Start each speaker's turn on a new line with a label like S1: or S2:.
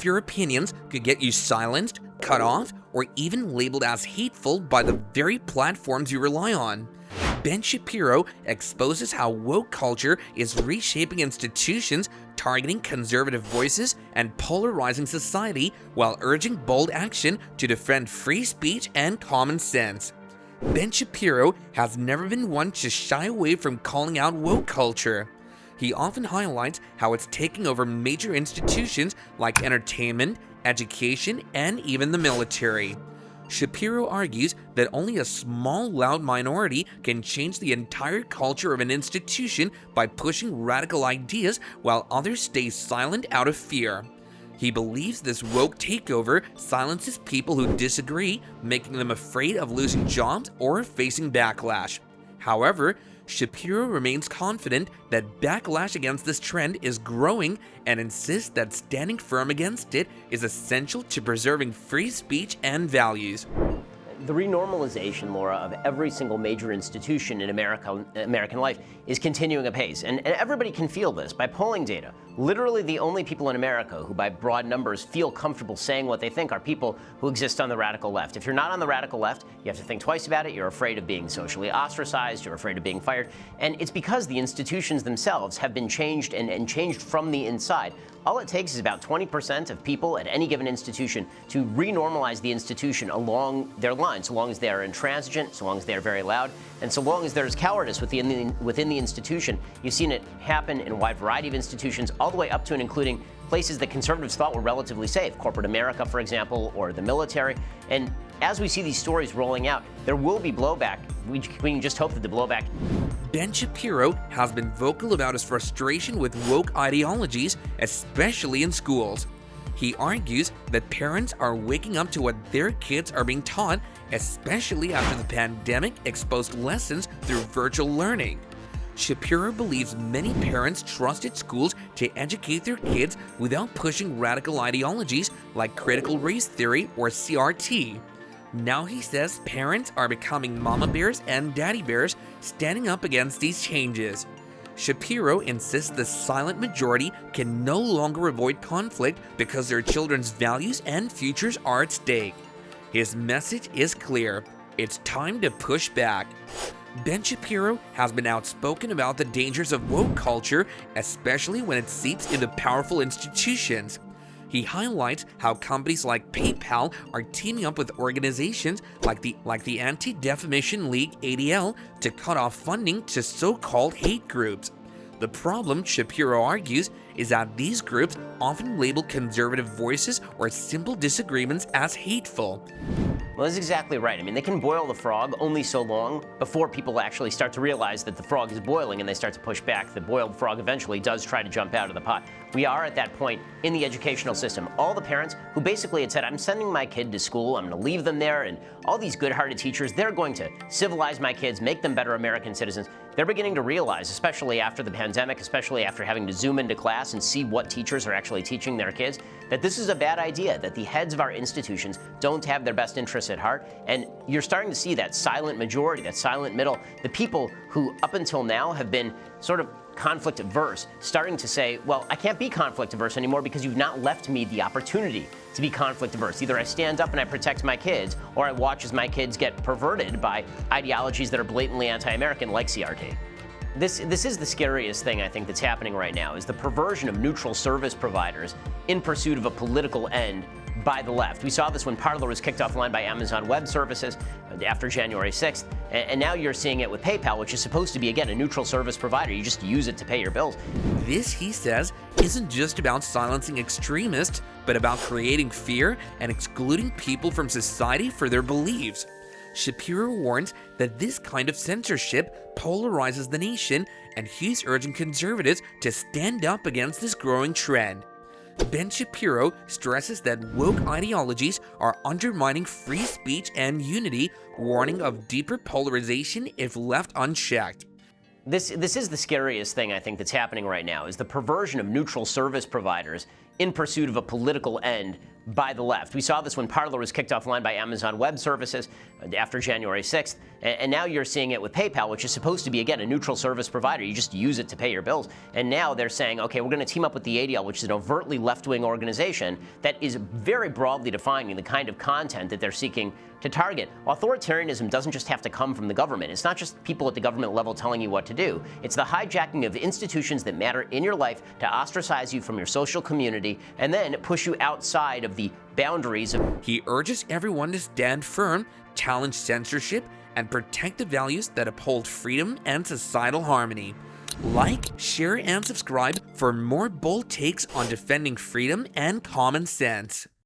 S1: your opinions could get you silenced, cut off, or even labeled as hateful by the very platforms you rely on. Ben Shapiro exposes how woke culture is reshaping institutions, targeting conservative voices, and polarizing society while urging bold action to defend free speech and common sense. Ben Shapiro has never been one to shy away from calling out woke culture. He often highlights how it's taking over major institutions like entertainment, education, and even the military. Shapiro argues that only a small, loud minority can change the entire culture of an institution by pushing radical ideas while others stay silent out of fear. He believes this woke takeover silences people who disagree, making them afraid of losing jobs or facing backlash. However, Shapiro remains confident that backlash against this trend is growing and insists that standing firm against it is essential to preserving free speech and values.
S2: The renormalization, Laura, of every single major institution in American life is continuing apace. And everybody can feel this by polling data. Literally the only people in America who by broad numbers feel comfortable saying what they think are people who exist on the radical left. If you're not on the radical left, you have to think twice about it. You're afraid of being socially ostracized. You're afraid of being fired. And it's because the institutions themselves have been changed and changed from the inside. All it takes is about 20% of people at any given institution to renormalize the institution along their lines, so long as they are intransigent, so long as they are very loud, and so long as there's cowardice within the institution. You've seen it happen in a wide variety of institutions, all the way up to and including places that conservatives thought were relatively safe, corporate America, for example, or the military. And as we see these stories rolling out, there will be blowback. We can just hope that the blowback.
S1: Ben Shapiro has been vocal about his frustration with woke ideologies, especially in schools. He argues that parents are waking up to what their kids are being taught, especially after the pandemic exposed lessons through virtual learning. Shapiro believes many parents trusted schools to educate their kids without pushing radical ideologies like critical race theory or CRT. Now he says parents are becoming mama bears and daddy bears, standing up against these changes. Shapiro insists the silent majority can no longer avoid conflict because their children's values and futures are at stake. His message is clear: it's time to push back. Ben Shapiro has been outspoken about the dangers of woke culture, especially when it seeps into powerful institutions. He highlights how companies like PayPal are teaming up with organizations like the Anti-Defamation League (ADL) to cut off funding to so-called hate groups. The problem, Shapiro argues, is that these groups often label conservative voices or simple disagreements as hateful.
S2: Well, that's exactly right. I mean, they can boil the frog only so long before people actually start to realize that the frog is boiling and they start to push back. The boiled frog eventually does try to jump out of the pot. We are at that point in the educational system. All the parents who basically had said, I'm sending my kid to school, I'm going to leave them there, and all these good-hearted teachers, they're going to civilize my kids, make them better American citizens. They're beginning to realize, especially after the pandemic, especially after having to zoom into class and see what teachers are actually teaching their kids, that this is a bad idea, that the heads of our institutions don't have their best interests at heart. And you're starting to see that silent majority, that silent middle, the people who up until now have been sort of conflict averse, starting to say, well, I can't be conflict averse anymore because you've not left me the opportunity to be conflict averse. Either I stand up and I protect my kids, or I watch as my kids get perverted by ideologies that are blatantly anti-American, like CRT. This is the scariest thing, I think, that's happening right now, is the perversion of neutral service providers in pursuit of a political end by the left. We saw this when Parler was kicked offline by Amazon Web Services after January 6th, and now you're seeing it with PayPal, which is supposed to be, again, a neutral service provider. You just use it to pay your bills.
S1: This, he says, isn't just about silencing extremists, but about creating fear and excluding people from society for their beliefs. Shapiro warns that this kind of censorship polarizes the nation, and he's urging conservatives to stand up against this growing trend. Ben Shapiro stresses that woke ideologies are undermining free speech and unity, warning of deeper polarization if left unchecked.
S2: This is the scariest thing, I think, that's happening right now, is the perversion of neutral service providers in pursuit of a political end by the left. We saw this when Parler was kicked offline by Amazon Web Services after January 6th, and now you're seeing it with PayPal, which is supposed to be, again, a neutral service provider. You just use it to pay your bills. And now they're saying, okay, we're going to team up with the ADL, which is an overtly left-wing organization that is very broadly defining the kind of content that they're seeking to target. Authoritarianism doesn't just have to come from the government. It's not just people at the government level telling you what to do. It's the hijacking of institutions that matter in your life to ostracize you from your social community and then push you outside of the boundaries of...
S1: He urges everyone to stand firm, challenge censorship, and protect the values that uphold freedom and societal harmony. Like, share, and subscribe for more bold takes on defending freedom and common sense.